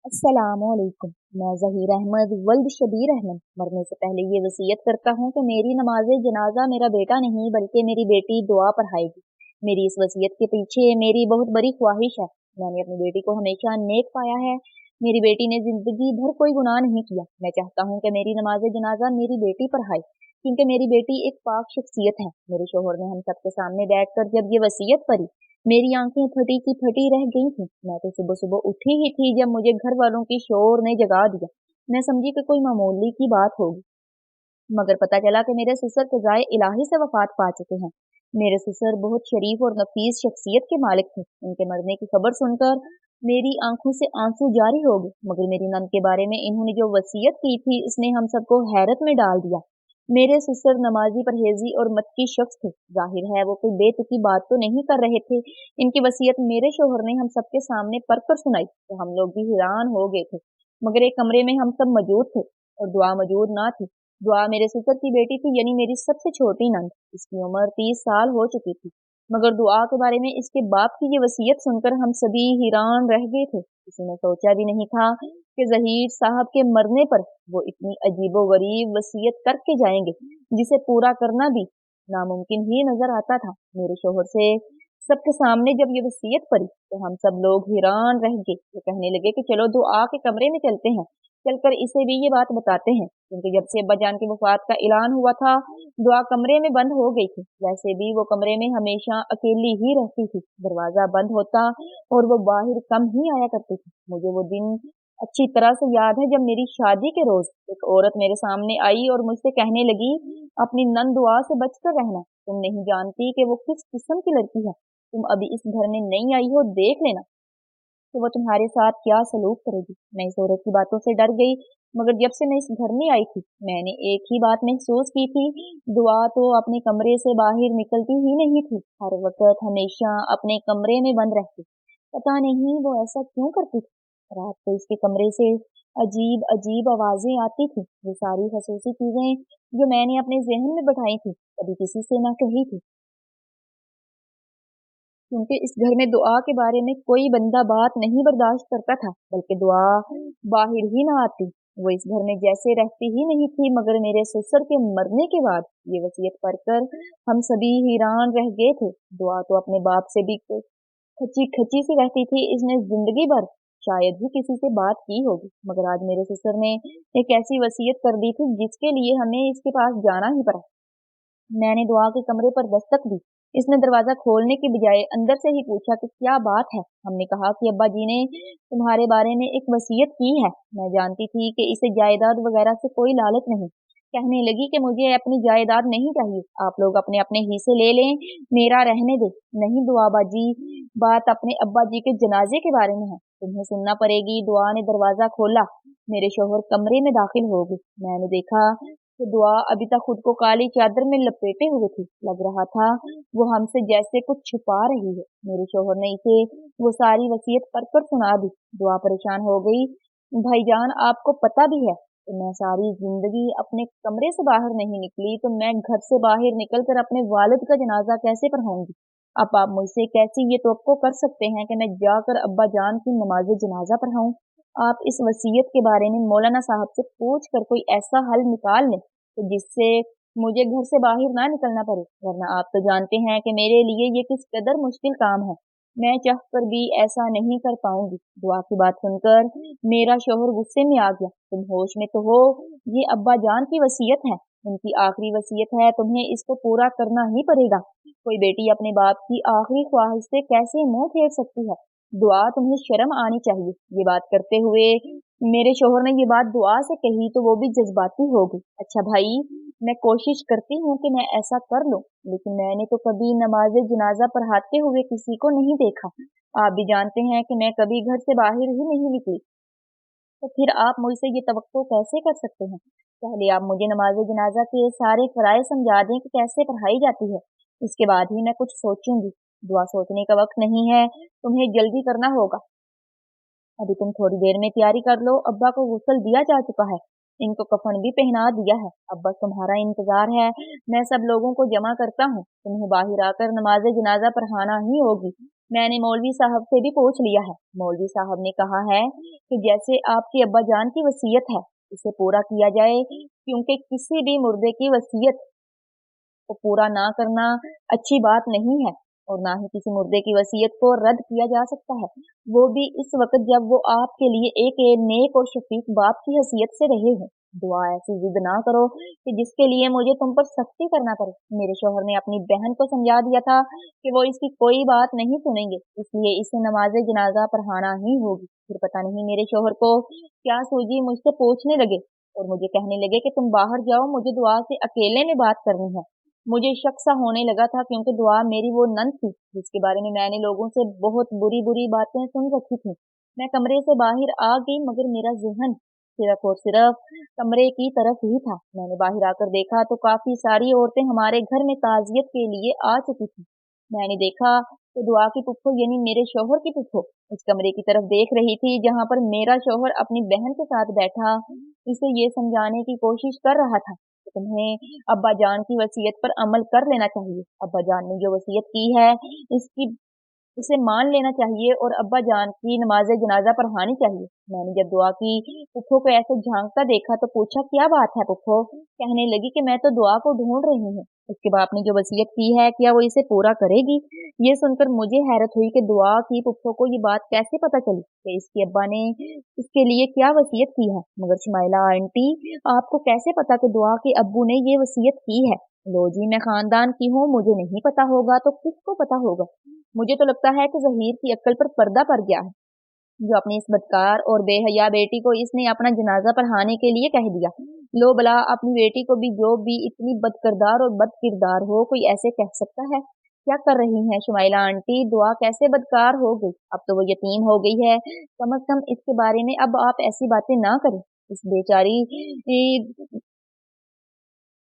अस्सलामुअलैकुम। मैं ज़हीर अहमद वल्द शबीर अहमद मरने से पहले ये वसीयत करता हूँ कि मेरी नमाज़े जनाजा मेरा बेटा नहीं बल्कि मेरी बेटी दुआ पढ़ाएगी। मेरी इस वसीयत के पीछे मेरी बहुत बड़ी ख्वाहिश है। मैंने अपनी बेटी को हमेशा नेक पाया है। मेरी बेटी ने ज़िंदगी भर कोई गुनाह नहीं किया। मैं चाहता हूँ कि मेरी नमाज़े जनाजा मेरी बेटी पढ़ाए, क्योंकि मेरी बेटी एक पाक शख्सियत है। मेरे शौहर ने हम सबके सामने बैठकर जब ये वसीयत पढ़ी, मेरी आंखें फटी की फटी रह गई थीं। मैं तो सुबह-सुबह उठी ही थी जब मुझे घर वालों की शोर ने जगा दिया। मैं समझी कि कोई मामूली की बात होगी, मगर पता चला कि मेरे ससुर क़ज़ाए इलाही से वफ़ात पा चुके हैं। मेरे ससुर बहुत शरीफ और नफ़ीस शख्सियत के मालिक थे। उनके मरने की खबर सुनकर मेरी आंखों से आंसू जारी हो गए, मगर मेरी नंद के बारे में इन्होंने जो वसीयत की थी, इसने हम सबको हैरत में डाल दिया। मेरे ससुर नमाजी, परहेज़ी और मत्ती शख्स थे। ज़ाहिर है वो कोई बेतुकी बात तो नहीं कर रहे थे। इनकी वसीयत मेरे शौहर ने हम सबके सामने पढ़कर सुनाई, तो हम लोग भी हैरान हो गए थे। मगर एक कमरे में हम सब मौजूद थे और दुआ मौजूद ना थी। दुआ मेरे ससुर की बेटी थी, यानी मेरी सबसे छोटी नंद। इसकी उम्र 30 साल हो चुकी थी, मगर दुआ के बारे में इसके बाप की ये वसीयत सुनकर हम सभी हैरान रह गए थे। किसी ने सोचा भी नहीं था कि ज़हीर साहब के मरने पर वो इतनी अजीबो-गरीब वसीयत करके जाएँगे, जिसे पूरा करना भी नामुमकिन ही नज़र आता था। मेरे शौहर से सबके सामने जब ये वसीयत पढ़ी, तो हम सब लोग हैरान रह गए। वो कहने लगे कि चलो दुआ के कमरे में चलते हैं, चलकर इसे भी ये बात बताते हैं, क्योंकि जब से अब्बाजान की वफ़ात का ऐलान हुआ था, दुआ कमरे में बंद हो गई थी। वैसे भी वो कमरे में हमेशा अकेली ही रहती थी। दरवाज़ा बंद होता और वो बाहर कम ही आया करती थी। मुझे वो दिन अच्छी तरह से याद है जब मेरी शादी के रोज़ एक औरत मेरे सामने आई और मुझसे कहने लगी, अपनी नंद दुआ से बचकर रहना। तुम नहीं जानती कि वो किस किस्म की लड़की है। तुम अभी इस घर में नई आई हो, देख लेना कि वो तुम्हारे साथ क्या सलूक करेगी। मैं इस औरत की बातों से डर गई, मगर जब से मैं इस घर में आई थी, मैंने एक ही बात महसूस की थी, दुआ तो अपने कमरे से बाहर निकलती ही नहीं थी। हर वक़्त हमेशा अपने कमरे में बंद रहती। पता नहीं वो ऐसा क्यों करती थी। रात को इसके कमरे से अजीब-अजीब आवाज़ें आती थी। वो सारी खसूसी चीज़ें जो मैंने अपने ज़हन में बैठाई थी, कभी किसी से ना कही थी। क्योंकि इस घर में दुआ के बारे में कोई बंदा बात नहीं बर्दाश्त करता था, बल्कि दुआ बाहर ही ना आती। वो इस घर में जैसे रहती ही नहीं थी, मगर मेरे ससुर के मरने के बाद ये वसीयत पढ़कर हम सभी हैरान रह गए थे। दुआ तो अपने बाप से भी खची-खची सी रहती थी, इसने ज़िंदगी भर शायद ही किसी से बात की होगी, मगर आज मेरे ससुर ने एक ऐसी वसीयत कर दी थी जिसके लिए हमें इसके पास जाना ही पड़ा। मैंने दुआ के कमरे पर दस्तक दी। इसने दरवाज़ा खोलने की बजाय अंदर से ही पूछा कि क्या बात है? हमने कहा कि अब्बा जी ने तुम्हारे बारे में एक वसीयत की है। मैं जानती थी कि इसे जायदाद वगैरह से कोई लालच नहीं। कहने लगी कि मुझे अपनी जायदाद नहीं चाहिए। आप लोग अपने-अपने हिस्से ले लें, मेरा रहने दो। नहीं दुआ बाजी, बात अपने अब्बा जी के जनाज़े के बारे में है। तुम्हें सुनना पड़ेगी। दुआ ने दरवाज़ा खोला। मेरे शौहर कमरे में दाखिल हो गए। मैंने देखा तो दुआ अभी तक खुद को काली चादर में लपेटे हुए थी। लग रहा था वो हमसे जैसे कुछ छुपा रही है। मेरे शौहर ने इसे वो सारी वसीयत पढ़कर सुना दी। दुआ परेशान हो गई। भाईजान आपको पता भी है कि मैं सारी ज़िंदगी अपने कमरे से बाहर नहीं निकली, तो मैं घर से बाहर निकल कर अपने वालिद का जनाज़ा कैसे पढ़ाऊँगी? अब आप मुझसे कैसे ये तवक्को कर सकते हैं कि मैं जाकर अब्बा जान की नमाज़े जनाज़ा पढ़ाऊँ? आप इस वसीयत के बारे में मौलाना साहब से पूछ कर कोई ऐसा हल निकाल लें, तो जिससे मुझे घर से बाहर ना निकलना पड़े, वरना आप तो जानते हैं कि मेरे लिए ये किस कदर मुश्किल काम है। मैं चाह कर भी ऐसा नहीं कर पाऊँगी। दुआ की बात सुनकर मेरा शौहर गुस्से में आ गया। तुम होश में तो हो, ये अब्बा जान की वसीयत है, उनकी आखिरी वसीयत है, तुम्हें इसको पूरा करना ही पड़ेगा। कोई बेटी अपने बाप की आखिरी ख्वाहिश से कैसे मुँह फेर सकती है? दुआ तुम्हें शर्म आनी चाहिए। ये बात करते हुए मेरे शौहर ने ये बात दुआ से कही तो वो भी जज़्बाती हो गई। अच्छा भाई, मैं कोशिश करती हूँ कि मैं ऐसा कर लूँ, लेकिन मैंने तो कभी नमाज़े जनाज़ा पढ़ाते हुए किसी को नहीं देखा। आप भी जानते हैं कि मैं कभी घर से बाहर ही नहीं निकली, तो फिर आप मुझसे ये तवक्को कैसे कर सकते हैं? पहले आप मुझे नमाज़े जनाज़ा के सारे फ़राइज़ समझा दें कि कैसे पढ़ाई जाती है। इसके बाद ही मैं कुछ सोचूँगी। दुआ सोचने का वक़्त नहीं है, तुम्हें जल्दी करना होगा। अभी तुम थोड़ी देर में तैयारी कर लो, अब्बा को गुस्ल दिया जा चुका है। इनको कफ़न भी पहना दिया है। अब बस तुम्हारा इंतज़ार है। मैं सब लोगों को जमा करता हूँ। तुम्हें बाहर आकर नमाज़े जनाज़ा पढ़ाना ही होगी। मैंने मौलवी साहब से भी पूछ लिया है। मौलवी साहब ने कहा है कि जैसे आपके अब्बा जान की वसीयत है, इसे पूरा किया जाए, क्योंकि किसी भी मुर्दे की वसीयत को पूरा ना करना अच्छी बात नहीं है, और ना ही किसी मुर्दे की वसीयत को रद्द किया जा सकता है, वो भी इस वक्त जब वो आपके लिए एक नेक और शफीक बाप की हैसियत से रहे हों। दुआ ऐसी जिद ना करो कि जिसके लिए मुझे तुम पर सख्ती करना पड़े। मेरे शौहर ने अपनी बहन को समझा दिया था कि वो इसकी कोई बात नहीं सुनेंगे, इसलिए इसे नमाज जनाजा पढ़ाना ही होगी। फिर पता नहीं मेरे शौहर को क्या सूझी, मुझसे पूछने लगे और मुझे कहने लगे कि तुम बाहर जाओ, मुझे दुआ से अकेले में बात करनी है। मुझे शक सा होने लगा था, क्योंकि दुआ मेरी वो नंद थी जिसके बारे में मैंने लोगों से बहुत बुरी बुरी बातें सुन रखी थी। मैं कमरे से बाहर आ गई, मगर मेरा ज़हन सिर्फ और सिर्फ कमरे की तरफ ही था। मैंने बाहर आकर देखा तो काफी सारी औरतें हमारे घर में ताजियत के लिए आ चुकी थी। मैंने देखा तो दुआ की पुप्पो यानी मेरे शौहर की पुप्पो उस कमरे की तरफ देख रही थी जहां पर मेरा शौहर अपनी बहन के साथ बैठा इसे ये समझाने की कोशिश कर रहा था कि तुम्हें अब्बा जान की वसीयत पर अमल कर लेना चाहिए। अब्बा जान ने जो वसीयत की है इसकी उसे मान लेना चाहिए और अब्बा जान की नमाज जनाजा पढ़ानी चाहिए। मैंने जब दुआ की पुप्पो को ऐसे झांकता देखा तो पूछा, क्या बात है पुप्पो? कहने लगी कि मैं तो दुआ को ढूंढ रही हूँ। उसके बाप ने जो वसीयत की है क्या वो इसे पूरा करेगी? ये सुनकर मुझे हैरत हुई कि दुआ की पुप्पो को ये बात कैसे पता चली कि इसके अब्बा ने इसके लिए क्या वसीयत की है। मगर शुमाइला आंटी, आपको कैसे पता कि दुआ के अब्बू ने ये वसीयत की है? लो जी, मैं खानदान की हूँ, मुझे नहीं पता होगा तो किसको पता होगा? मुझे तो लगता है कि ज़हीर की अक्ल पर पर्दा पड़ गया है, जो अपनी इस बदकार और बेहया बेटी को इसने अपना जनाजा पढ़ाने के लिए कह दिया। लो भला, अपनी बेटी को भी जो भी इतनी बदकिरदार और बदकिरदार हो, कोई ऐसे कह सकता है? क्या कर रही हैं शुमाइला आंटी? दुआ कैसे बदकार हो गई? अब तो वो यतीम हो गई है। कम से कम इसके बारे में अब आप ऐसी बातें ना करें। इस बेचारी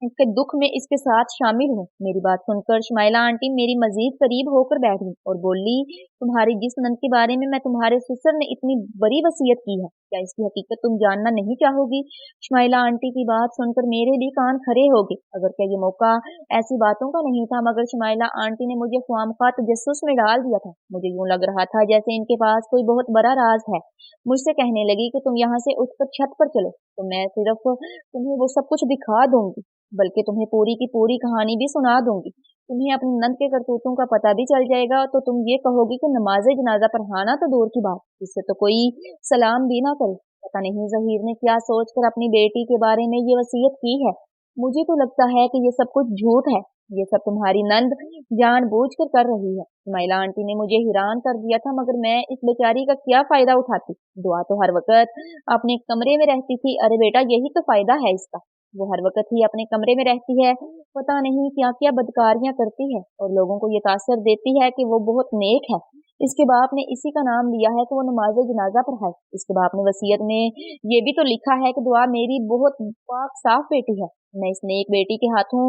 इसके दुख में इसके साथ शामिल हूँ। मेरी बात सुनकर शुमाइला आंटी मेरी मजीद करीब होकर बैठ गई और बोली, तुम्हारी जिस नंद के बारे में मैं तुम्हारे ससुर ने इतनी बड़ी वसीयत की है, क्या इसकी हकीकत तुम जानना नहीं चाहोगी? शुमाइला आंटी की बात सुनकर मेरे भी कान खड़े हो गए। अगर क्या ये मौका ऐसी बातों का नहीं था, मगर शुमाइला आंटी ने मुझे ख्वामखा तजस्सुस में डाल दिया था। मुझे यूं लग रहा था जैसे इनके पास कोई बहुत बड़ा राज है। मुझसे कहने लगी कि तुम यहाँ से उठकर छत पर चलो, तो मैं सिर्फ तुम्हें वो सब कुछ दिखा दूंगी, बल्कि तुम्हें पूरी की पूरी कहानी भी सुना दूंगी। तुम्हें अपनी नंद के करतूतों का पता भी चल जाएगा, तो तुम ये कहोगी कि नमाज जनाजा पढ़ाना तो दूर की बात, इससे तो कोई सलाम भी ना करे। पता नहीं ज़हीर ने क्या सोचकर अपनी बेटी के बारे में ये वसीयत की है। मुझे तो लगता है कि ये सब कुछ झूठ है। ये सब तुम्हारी नंद जानबूझकर कर रही है। सुमाइला आंटी ने मुझे हैरान कर दिया था, मगर मैं इस बेचारी का क्या फायदा उठाती? दुआ तो हर वक्त अपने कमरे में रहती थी। अरे बेटा, यही तो फायदा है इसका। वो हर वक्त ही अपने कमरे में रहती है, पता नहीं क्या क्या बदकारियां करती है और लोगों को ये तासर देती है कि वो बहुत नेक है। इसके बाप ने इसी का नाम लिया है कि वो नमाज जनाजा पढ़ाए। इसके बाप ने वसीयत में ये भी तो लिखा है कि दुआ मेरी बहुत पाक साफ बेटी है, मैं इस नेक बेटी के हाथों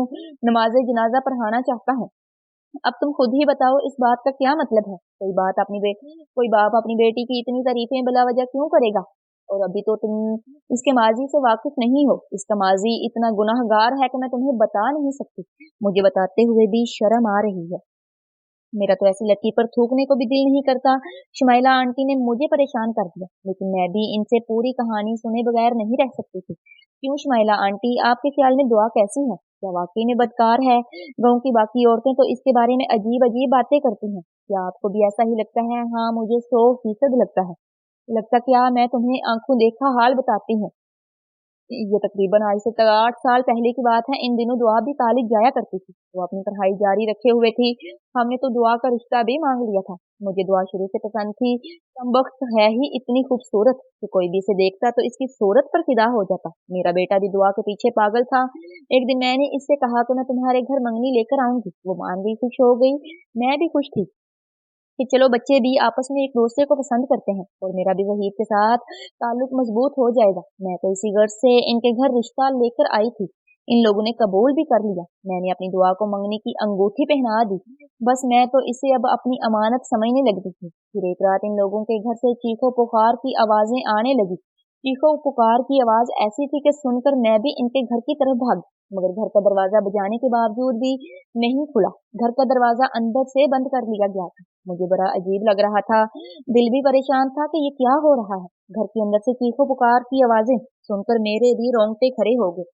नमाज जनाजा पढ़ाना चाहता हूँ। अब तुम खुद ही बताओ, इस बात का क्या मतलब है? कोई बाप अपनी बेटी की इतनी तारीफें बिला वजह क्यों करेगा? और अभी तो तुम इसके माजी से वाकिफ नहीं हो। इसका माजी इतना गुनाहगार है कि मैं तुम्हें बता नहीं सकती। मुझे बताते हुए भी शर्म आ रही है। मेरा तो ऐसी लड़की पर थूकने को भी दिल नहीं करता। शुमाइला आंटी ने मुझे परेशान कर दिया, लेकिन मैं भी इनसे पूरी कहानी सुने बगैर नहीं रह सकती थी। क्यों शुमाइला आंटी, आपके ख्याल में दुआ कैसी है? क्या वाकई में बदकार है? गांव की बाकी औरतें तो इसके बारे में अजीब अजीब बातें करती हैं। क्या आपको भी ऐसा ही लगता है? हाँ, मुझे 100% लगता है। लगता क्या, मैं तुम्हें आंखों देखा हाल बताती हूँ। ये तकरीबन आज से 8 साल पहले की बात है। इन दिनों दुआ भी कॉलेज जाया करती थी। वो अपनी पढ़ाई जारी रखे हुए थी। हमने तो दुआ का रिश्ता भी मांग लिया था। मुझे दुआ शुरू से पसंद थी। कमबख्त है ही इतनी खूबसूरत कि कोई भी इसे देखता तो इसकी सूरत पर फिदा हो जाता। मेरा बेटा भी दुआ के पीछे पागल था। एक दिन मैंने इससे कहा कि मैं तुम्हारे घर मंगनी लेकर आऊंगी। वो मान गई, खुश हो गई। मैं भी खुश थी कि चलो बच्चे भी आपस में एक दूसरे को पसंद करते हैं और मेरा भी वहीद के साथ ताल्लुक मजबूत हो जाएगा। मैं तो इसी गर्ज से इनके घर रिश्ता लेकर आई थी। इन लोगों ने कबूल भी कर लिया। मैंने अपनी दुआ को मंगनी की अंगूठी पहना दी। बस मैं तो इसे अब अपनी अमानत समझने लगी थी। फिर एक रात इन लोगों के घर से चीखों पुकार की आवाजें आने लगी। चीखों पुकार की आवाज ऐसी थी कि सुनकर मैं भी इनके घर की तरफ भागी, मगर घर का दरवाजा बजाने के बावजूद भी नहीं खुला। घर का दरवाजा अंदर से बंद कर लिया गया था। मुझे बड़ा अजीब लग रहा था, दिल भी परेशान था कि ये क्या हो रहा है। घर के अंदर से चीखों पुकार की आवाजें सुनकर मेरे भी रोंगटे खड़े हो गए।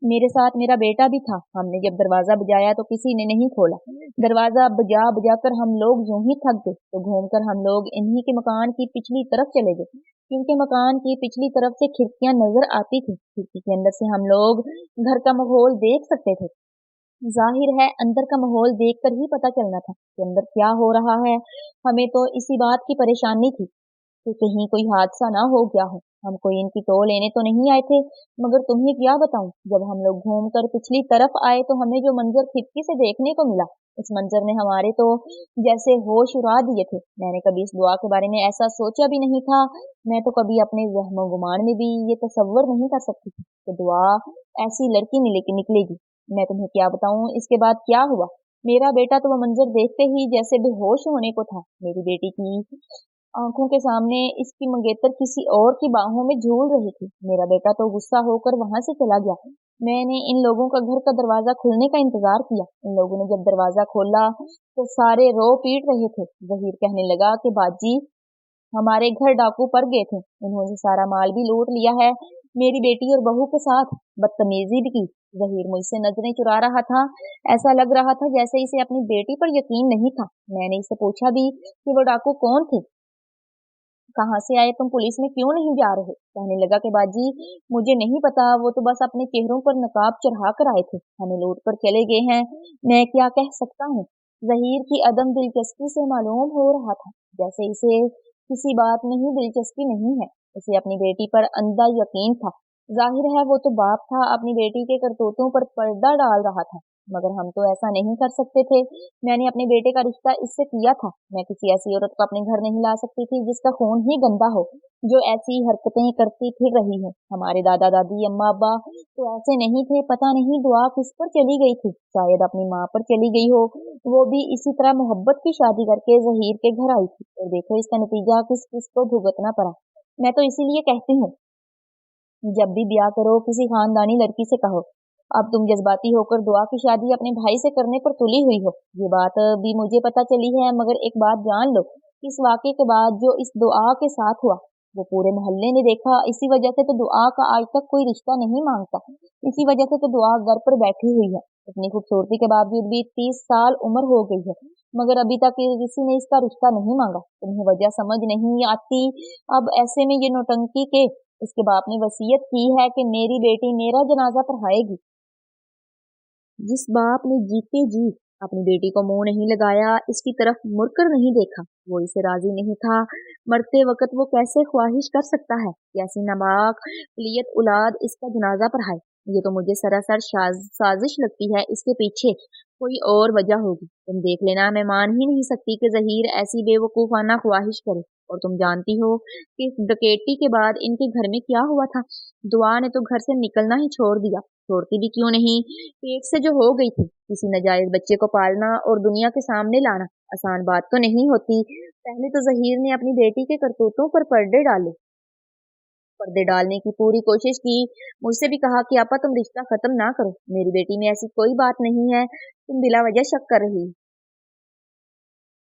मेरे साथ मेरा बेटा भी था। हमने जब दरवाजा बजाया तो किसी ने नहीं खोला। दरवाजा बजा बजा कर हम लोग यूं ही थक गए, तो घूमकर हम लोग इन्हीं के मकान की पिछली तरफ चले गए, क्योंकि मकान की पिछली तरफ से खिड़कियां नजर आती थी। खिड़की के अंदर से हम लोग घर का माहौल देख सकते थे। जाहिर है अंदर का माहौल देखकर ही पता चलना था कि अंदर क्या हो रहा है। हमें तो इसी बात की परेशानी थी कि कहीं कोई हादसा ना हो गया हो। हम कोई इनकी टो लेने तो नहीं आए थे, मगर तुम्हें क्या बताऊं, जब हम लोग घूमकर पिछली तरफ आए तो हमें जो मंजर खिड़की से देखने को मिला, उस मंजर ने हमारे तो जैसे होश उड़ा दिए थे। मैंने कभी इस दुआ के बारे में ऐसा सोचा भी नहीं था। मैं तो कभी अपने वहम गुमान में भी ये तसव्वुर नहीं कर सकती थी कि दुआ ऐसी लड़की निकलेगी। मैं तुम्हें क्या बताऊं इसके बाद क्या हुआ। मेरा बेटा तो वो मंजर देखते ही जैसे बेहोश होने को था। मेरी बेटी की आंखों के सामने इसकी मंगेतर किसी और की बाहों में झूल रही थी। मेरा बेटा तो गुस्सा होकर वहां से चला गया। मैंने इन लोगों का घर का दरवाजा खुलने का इंतजार किया। इन लोगों ने जब दरवाजा खोला तो सारे रो पीट रहे थे। जहीर कहने लगा कि बाजी, हमारे घर डाकू पड़ गए थे, इन्होंने सारा माल भी लूट लिया है, मेरी बेटी और बहू के साथ बदतमीजी भी की। जहीर मुझसे नजरें चुरा रहा था। ऐसा लग रहा था जैसे इसे अपनी बेटी पर यकीन नहीं था। मैंने इसे पूछा भी कि वो डाकू कौन थे, कहाँ से आए, तुम पुलिस में क्यों नहीं जा रहे। कहने लगा कि बाजी, मुझे नहीं पता, वो तो बस अपने चेहरों पर नकाब चढ़ा कर आए थे, हमें लूट कर चले गए हैं। मैं क्या कह सकता हूँ। जहीर की अदम दिलचस्पी से मालूम हो रहा था जैसे इसे किसी बात में ही दिलचस्पी नहीं है। उसे अपनी बेटी पर अंधा यकीन था। जाहिर है वो तो बाप था, अपनी बेटी के करतूतों पर पर्दा डाल रहा था, मगर हम तो ऐसा नहीं कर सकते थे। मैंने अपने बेटे का रिश्ता इससे किया था। मैं किसी ऐसी औरत को अपने घर नहीं ला सकती थी जिसका खून ही गंदा हो, जो ऐसी हरकतें करती फिर रही हो। हमारे दादा दादी अम्मा अब्बा तो ऐसे नहीं थे। पता नहीं दुआ किस पर चली गई थी, शायद अपनी माँ पर चली गई हो। वो भी इसी तरह मोहब्बत की शादी करके जहीर के घर आई थी, और देखो इसका नतीजा किस किस को भुगतना पड़ा। मैं तो इसीलिए कहती हूँ, जब भी ब्याह करो किसी खानदानी लड़की से कहो। अब तुम जज्बाती होकर दुआ की शादी अपने भाई से करने पर तुली हुई हो। ये बात भी मुझे पता चली है, मगर एक बात जान लो, इस वाक़े के बाद जो इस दुआ के साथ हुआ वो पूरे मोहल्ले ने देखा। इसी वजह से तो दुआ का आज तक कोई रिश्ता नहीं मांगता। इसी वजह से तो दुआ घर पर बैठी हुई है। इतनी खूबसूरती के बावजूद भी 30 साल उम्र हो गई है, मगर अभी तक किसी ने इसका रिश्ता नहीं मांगा। तुम्हें वजह समझ नहीं आती। अब ऐसे में ये नौटंकी के इसके बाप ने वसीयत की है कि मेरी बेटी मेरा जनाजा पढ़ाएगी। जिस बाप ने जीते जी अपनी बेटी को मुंह नहीं लगाया, इसकी तरफ मुड़कर नहीं देखा, वो इसे राजी नहीं था। मरते वक्त वो कैसे ख्वाहिश कर सकता है कि ऐसी नाबाक लियत औलाद इसका जनाजा पढ़ाए। ये तो मुझे सरासर साजिश लगती है। इसके पीछे कोई और वजह होगी। तुम देख लेना, मैं मान ही नहीं सकती कि जहीर ऐसी बेवकूफाना ख्वाहिश करे। और तुम जानती हो कि इस डकैती के बाद इनके घर में क्या हुआ था। दुआ ने तो घर से निकलना ही छोड़ दिया। छोड़ती भी क्यों नहीं, पेट से जो हो गई थी। किसी नाजायज बच्चे को पालना और दुनिया के सामने लाना आसान बात तो नहीं होती। पहले तो जहीर ने अपनी बेटी के करतूतों पर पर्दे डालने की पूरी कोशिश की। मुझसे भी कहा कि आपा तुम रिश्ता खत्म ना करो, मेरी बेटी में ऐसी कोई बात नहीं है, तुम बिला वजह शक कर रही।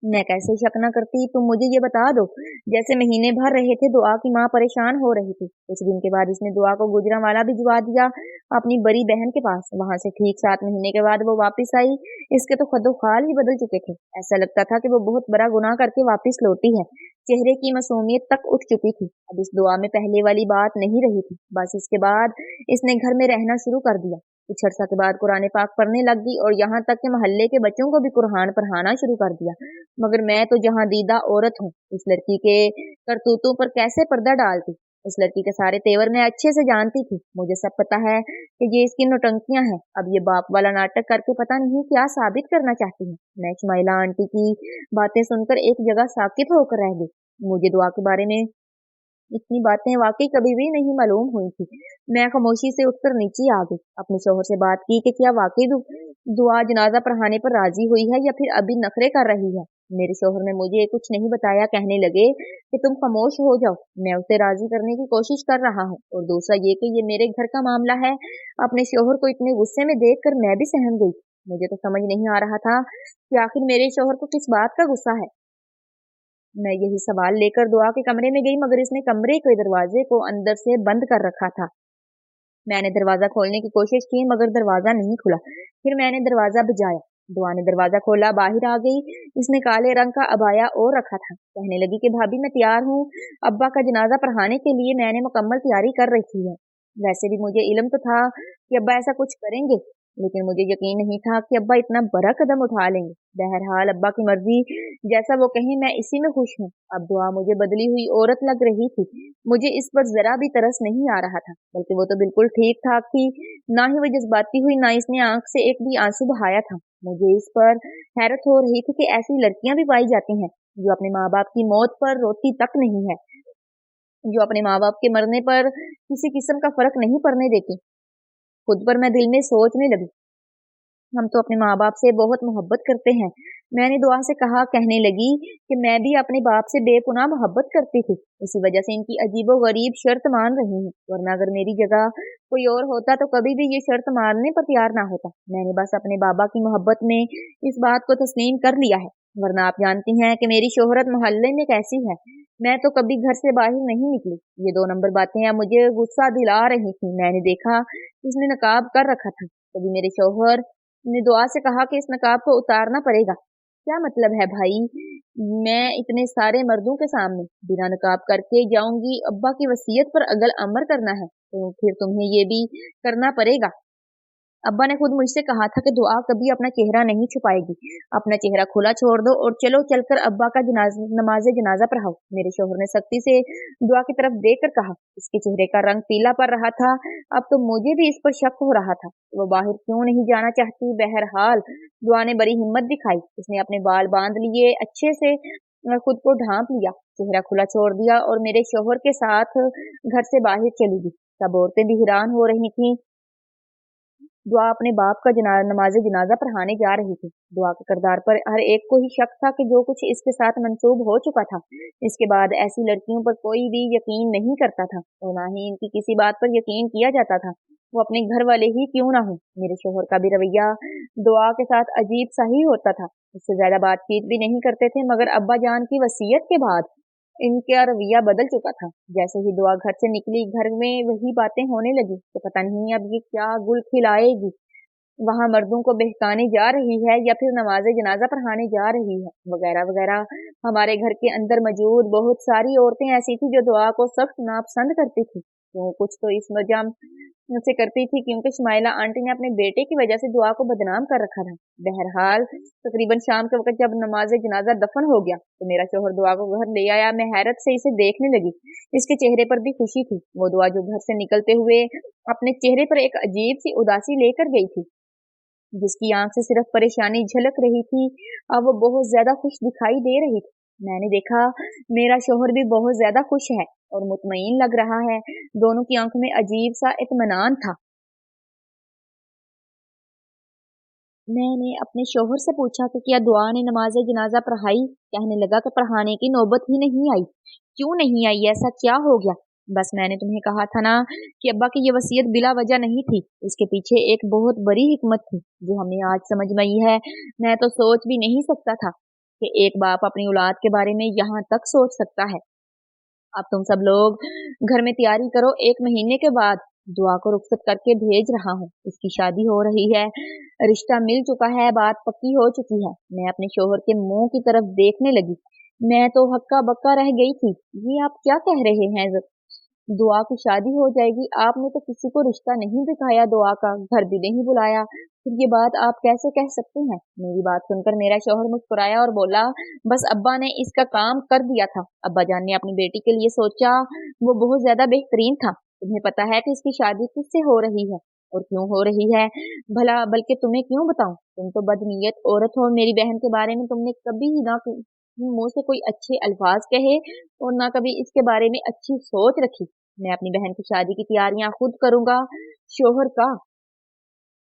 मैं कैसे शक न करती, तुम मुझे ये बता दो। जैसे महीने भर रहे थे दुआ की माँ परेशान हो रही थी। कुछ दिन के बाद इसने दुआ को गुजरांवाला भिजवा दिया अपनी बड़ी बहन के पास। वहां से ठीक 7 महीने के बाद वो वापस आई। इसके तो खदोखाल ही बदल चुके थे। ऐसा लगता था कि वो बहुत बड़ा गुनाह करके वापस लौटी है। चेहरे की मासूमियत तक उठ चुकी थी। अब इस दुआ में पहले वाली बात नहीं रही थी। बस इसके बाद इसने घर में रहना शुरू कर दिया। कुछ अर्सा के बाद कुरान पाक पढ़ने लग गई, और यहाँ तक कि मोहल्ले के बच्चों को भी कुरान पढ़ाना शुरू कर दिया। मगर मैं तो जहाँ दीदा औरत हूँ, इस लड़की के करतूतों पर कैसे पर्दा डालती। इस लड़की के सारे तेवर मैं अच्छे से जानती थी। मुझे सब पता है कि ये इसकी नौटंकियां हैं। अब ये बाप वाला नाटक करके पता नहीं क्या साबित करना चाहती है। मैं इस्माइला आंटी की बातें सुनकर एक जगह साकित होकर रह गई। मुझे दुआ के बारे में इतनी बातें वाकई कभी भी नहीं मालूम हुई थी। मैं खामोशी से उठकर नीचे आ गई, अपने शोहर से बात की कि क्या वाकई दुआ जनाजा पढ़ाने पर राजी हुई है या फिर अभी नखरे कर रही है। मेरे शोहर ने मुझे कुछ नहीं बताया, कहने लगे कि तुम खामोश हो जाओ, मैं उसे राजी करने की कोशिश कर रहा हूँ, और दूसरा ये कि ये मेरे घर का मामला है। अपने शोहर को इतने गुस्से में देखकर मैं भी सहम गई। मुझे तो समझ नहीं आ रहा था कि आखिर मेरे शोहर को किस बात का गुस्सा है। मैं यही सवाल लेकर दुआ के कमरे में गई, मगर इसने कमरे के दरवाजे को अंदर से बंद कर रखा था। मैंने दरवाजा खोलने की कोशिश की, मगर दरवाजा नहीं खुला। फिर मैंने दरवाजा बजाया, दुआ ने दरवाजा खोला, बाहर आ गई। इसने काले रंग का अबाया ओढ़ रखा था। कहने लगी कि भाभी मैं तैयार हूँ, अब्बा का जनाजा पढ़ाने के लिए मैंने मुकम्मल तैयारी कर रखी है। वैसे भी मुझे इल्म तो था कि अब्बा ऐसा कुछ करेंगे, लेकिन मुझे यकीन नहीं था कि अब्बा इतना बड़ा कदम उठा लेंगे। बहरहाल अब्बा की मर्जी, जैसा वो कहें मैं इसी में खुश हूँ। अब दुआ मुझे बदली हुई औरत लग रही थी। मुझे इस पर जरा भी तरस नहीं आ रहा था, बल्कि वो तो बिल्कुल ठीक ठाक थी। ना ही वो जज्बाती हुई, ना इसने आंख से एक भी आंसू बहाया था। मुझे इस पर हैरत हो रही थी कि ऐसी लड़कियां भी पाई जाती हैं जो अपने माँ बाप की मौत पर रोती तक नहीं है, जो अपने माँ बाप के मरने पर किसी किस्म का फर्क नहीं पड़ने देती। खुद पर मैं दिल में सोचने लगी, हम तो अपने माँ बाप से बहुत मोहब्बत करते हैं। मैंने दुआ से कहा, कहने लगी कि मैं भी अपने बाप से बेपुनाह मोहब्बत करती थी, इसी वजह से इनकी अजीबो गरीब शर्त मान रही हूँ, वरना अगर मेरी जगह कोई और होता तो कभी भी ये शर्त मानने पर तैयार ना होता। मैंने बस अपने बाबा की मोहब्बत में इस बात को तस्लीम कर लिया है, वरना आप जानती हैं कि मेरी शोहरत मोहल्ले में कैसी है। मैं तो कभी घर से बाहर नहीं निकली। ये दो नंबर बातें अब मुझे गुस्सा दिला रही थी। मैंने देखा इसने नकाब कर रखा था। कभी मेरे शोहर ने दुआ से कहा कि इस नकाब को उतारना पड़ेगा। क्या मतलब है भाई, मैं इतने सारे मर्दों के सामने बिना नकाब करके जाऊंगी? अब्बा की वसीयत पर अगल अमर करना है तो फिर तुम्हें ये भी करना पड़ेगा। अब्बा ने खुद मुझसे कहा था कि दुआ कभी अपना चेहरा नहीं छुपाएगी, अपना चेहरा खुला छोड़ दो और चलो चलकर अब्बा का नमाज जनाजा पढ़ाओ। मेरे शोहर ने सख्ती से दुआ की तरफ देखकर कहा। इसके चेहरे का रंग पीला पड़ रहा था। अब तो मुझे भी इस पर शक हो रहा था, वो बाहर क्यों नहीं जाना चाहती। बहरहाल दुआ ने बड़ी हिम्मत दिखाई। उसने अपने बाल बांध लिए, अच्छे से खुद को ढांप लिया, चेहरा खुला छोड़ दिया और मेरे शोहर के साथ घर से बाहर चली गई। सब औरतें भी हैरान हो रही थीं। दुआ अपने बाप का नमाज जनाजा पढ़ाने जा रही थी। दुआ के किरदार पर हर एक को ही शक था कि जो कुछ इसके साथ मंसूब हो चुका था, इसके बाद ऐसी लड़कियों पर कोई भी यकीन नहीं करता था और ना ही इनकी किसी बात पर यकीन किया जाता था, वो अपने घर वाले ही क्यों ना हो। मेरे शोहर का भी रवैया दुआ के साथ अजीब सा ही होता था। उससे ज्यादा बातचीत भी नहीं करते थे, मगर अब्बा जान की वसीयत के बाद इनका रवैया बदल चुका था। जैसे ही दुआ घर से निकली, घर में वही बातें होने लगी तो पता नहीं अब ये क्या गुल खिलाएगी। वहां मर्दों को बहकाने जा रही है या फिर नमाज जनाजा पढ़ाने जा रही है, वगैरह वगैरह। हमारे घर के अंदर मौजूद बहुत सारी औरतें ऐसी थी जो दुआ को सख्त नापसंद करती थी। तो कुछ तो इस वजह से करती थी क्योंकि शुमाइला आंटी ने अपने बेटे की वजह से दुआ को बदनाम कर रखा था। बहरहाल तकरीबन शाम के वक्त जब नमाज जनाजा दफन हो गया तो मेरा शोहर दुआ को घर ले आया। मैं हैरत से इसे देखने लगी। इसके चेहरे पर भी खुशी थी। वो दुआ जो घर से निकलते हुए अपने चेहरे पर एक अजीब सी उदासी लेकर गई थी, जिसकी आंख से सिर्फ परेशानी झलक रही थी, अब वो बहुत ज्यादा खुश दिखाई दे रही थी। मैंने देखा मेरा शोहर भी बहुत ज्यादा खुश है और मुतमईन लग रहा है। दोनों की आंखों में अजीब सा इत्मीनान था। मैंने अपने शोहर से पूछा कि क्या दुआ ने नमाज जनाजा पढ़ाई? कहने लगा कि पढ़ाने की नौबत ही नहीं आई। क्यों नहीं आई? ऐसा क्या हो गया? बस मैंने तुम्हें कहा था ना कि अब्बा की ये वसीयत बिला वजह नहीं थी, इसके पीछे एक बहुत बड़ी हिकमत थी जो हमें आज समझ में आई है। मैं तो सोच भी नहीं सकता था कि एक बाप अपनी औलाद के बारे में यहाँ तक सोच सकता है। अब तुम सब लोग घर में तैयारी करो, 1 महीने के बाद दुआ को रुखसत करके भेज रहा हूँ। इसकी शादी हो रही है, रिश्ता मिल चुका है, बात पक्की हो चुकी है। मैं अपने शोहर के मुंह की तरफ देखने लगी। मैं तो हक्का बक्का रह गई थी। ये आप क्या कह रहे हैं? दुआ की शादी हो जाएगी? आपने तो किसी को रिश्ता नहीं दिखाया, दुआ का घर भी नहीं बुलाया, फिर ये बात आप कैसे कह सकते हैं? मेरी बात सुनकर मेरा शौहर मुस्कुराया और बोला, बस अब्बा ने इसका काम कर दिया था। अब्बा जान ने अपनी बेटी के लिए सोचा, वो बहुत ज्यादा बेहतरीन था। तुम्हें पता है कि इसकी शादी किससे हो रही है और क्यों हो रही है? भला बल्कि तुम्हें क्यों बताऊं, तुम तो बदनीयत औरत हो। मेरी बहन के बारे में तुमने कभी ना मुंह से कोई अच्छे अल्फाज कहे और ना कभी इसके बारे में अच्छी सोच रखी। मैं अपनी बहन की शादी की तैयारियां खुद करूंगा, शोहर का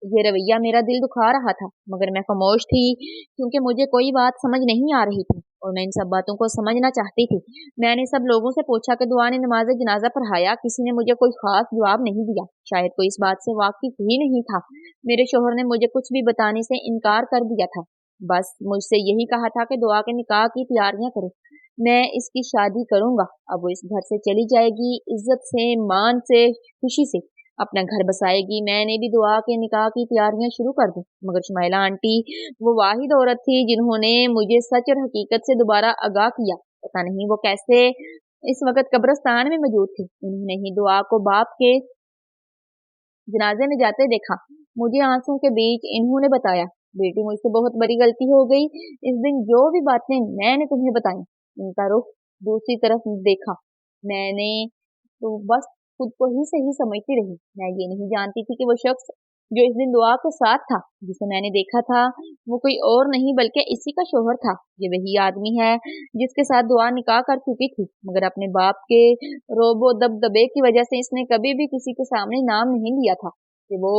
ये रवैया मेरा दिल दुखा रहा था, मगर मैं खामोश थी क्योंकि मुझे कोई बात समझ नहीं आ रही थी और मैं इन सब बातों को समझना चाहती थी। मैंने सब लोगों से पूछा कि दुआ ने नमाज जनाजा पढ़ाया, किसी ने मुझे कोई खास जवाब नहीं दिया। शायद कोई इस बात से वाकिफ ही नहीं था। मेरे शोहर ने मुझे कुछ भी बताने से इनकार कर दिया था। बस मुझसे यही कहा था कि दुआ के निकाह की तैयारियां करो, मैं इसकी शादी करूंगा। अब वो इस घर से चली जाएगी, इज्जत से, मान से, खुशी से अपना घर बसाएगी। मैंने भी दुआ के निकाह की तैयारियां शुरू कर दी। मगर शुमाइला आंटी वो वाहिद औरत थी जिन्होंने मुझे सच और हकीकत से दोबारा आगाह किया। पता नहीं वो कैसे इस वक्त कब्रिस्तान में मौजूद थी। उन्होंने ही दुआ को बाप के जनाजे में जाते देखा। मुझे आंसू के बीच इन्होंने बताया, बेटी मुझसे बहुत बड़ी गलती हो गई। इस दिन जो भी बातें मैंने तुम्हें बताई, उनका रुख दूसरी तरफ देखा। मैंने तो बस खुद को ही सही समझती रही। मैं ये नहीं जानती थी कि वो शख्स जो इस दिन दुआ के साथ था, जिसे मैंने देखा था, वो कोई और नहीं बल्कि इसी का शोहर था। ये वही आदमी है जिसके साथ दुआ निकाह कर चुकी थी, मगर अपने बाप के रोबो दबदबे की वजह से इसने कभी भी किसी के सामने नाम नहीं लिया था कि वो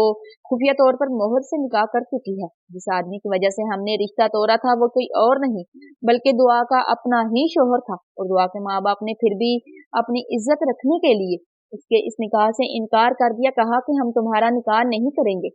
खुफिया तौर पर मोहर से निकाह कर चुकी है। जिस आदमी की वजह से हमने रिश्ता तोड़ा था वो कोई और नहीं बल्कि दुआ का अपना ही शोहर था। और दुआ के माँ बाप ने फिर भी अपनी इज्जत रखने के लिए उसके इस निकाह से इनकार कर दिया। कहा कि हम तुम्हारा निकाह नहीं करेंगे,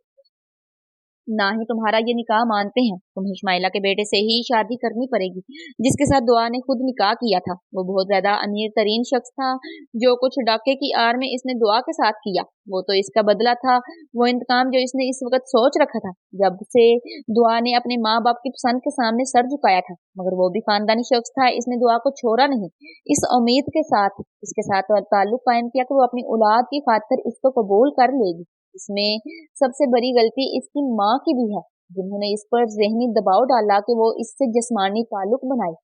ना ही तुम्हारा ये निकाह मानते हैं। तुम्हें इस्माइला के बेटे से ही शादी करनी पड़ेगी, जिसके साथ दुआ ने खुद निकाह किया था। वो बहुत ज्यादा अमीर तरीन शख्स था। जो कुछ डाके की आड़ में इसने दुआ के साथ किया, वो तो इसका बदला था। वो इंतकाम जो इसने इस वक्त सोच रखा था जब से दुआ ने अपने माँ बाप की पसंद के सामने सर झुकाया था। मगर वो भी खानदानी शख्स था, इसने दुआ को छोड़ा नहीं। इस उम्मीद के साथ इसके साथ ताल्लुक कायम किया कि वो अपनी औलाद की खातिर इसको कबूल कर लेगी। इसमें सबसे बड़ी गलती इसकी माँ की भी है, जिन्होंने इस पर ज़हनी दबाव डाला कि वो इससे जिस्मानी ताल्लुक बनाए,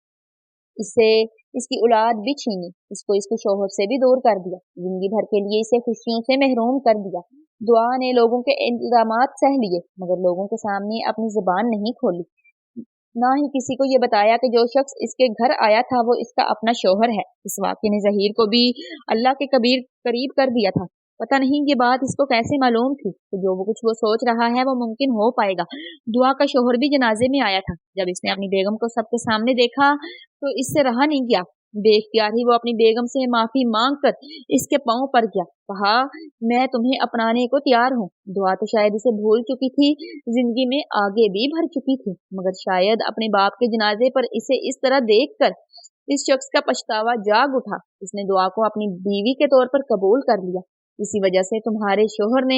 इससे इसकी औलाद भी छीनी, इसको इसके शोहर से भी दूर कर दिया, जिंदगी भर के लिए इसे खुशियों से महरूम कर दिया। दुआ ने लोगों के इल्जामात सह लिए, मगर लोगों के सामने अपनी जुबान नहीं खोली। ना ही किसी को ये बताया कि जो शख्स इसके घर आया था वो इसका अपना शोहर है। इस वाक़े ने ज़हीर को भी अल्लाह के करीब कर दिया था। पता नहीं ये बात इसको कैसे मालूम थी कि जो वो कुछ वो सोच रहा है वो मुमकिन हो पाएगा। दुआ का शोहर भी जनाजे में आया था। जब इसने अपनी बेगम को सबके सामने देखा तो इससे रहा नहीं गया। बेख्तियार ही वो अपनी बेगम से माफी मांगकर इसके पांव पर गया। कहा, मैं तुम्हें अपनाने को तैयार हूँ। दुआ तो शायद इसे भूल चुकी थी, जिंदगी में आगे भी भर चुकी थी, मगर शायद अपने बाप के जनाजे पर इसे इस तरह देखकर इस शख्स का पछतावा जाग उठा। इसने दुआ को अपनी बीवी के तौर पर कबूल कर लिया। इसी वजह से तुम्हारे शोहर ने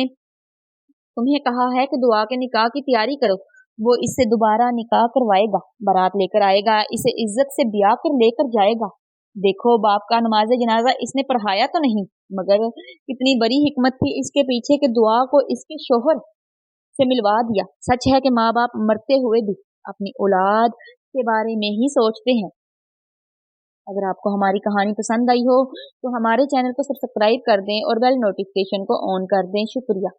तुम्हें कहा है कि दुआ के निकाह की तैयारी करो। वो इससे दोबारा निकाह करवाएगा, बारात लेकर आएगा, इसे इज्जत से ब्याह कर लेकर जाएगा। देखो, बाप का नमाज जनाजा इसने पढ़ाया तो नहीं, मगर कितनी बड़ी हिकमत थी इसके पीछे कि दुआ को इसके शोहर से मिलवा दिया। सच है कि माँ बाप मरते हुए भी अपनी औलाद के बारे में ही सोचते हैं। अगर आपको हमारी कहानी पसंद आई हो तो हमारे चैनल को सब्सक्राइब कर दें और बेल नोटिफिकेशन को ऑन कर दें। शुक्रिया।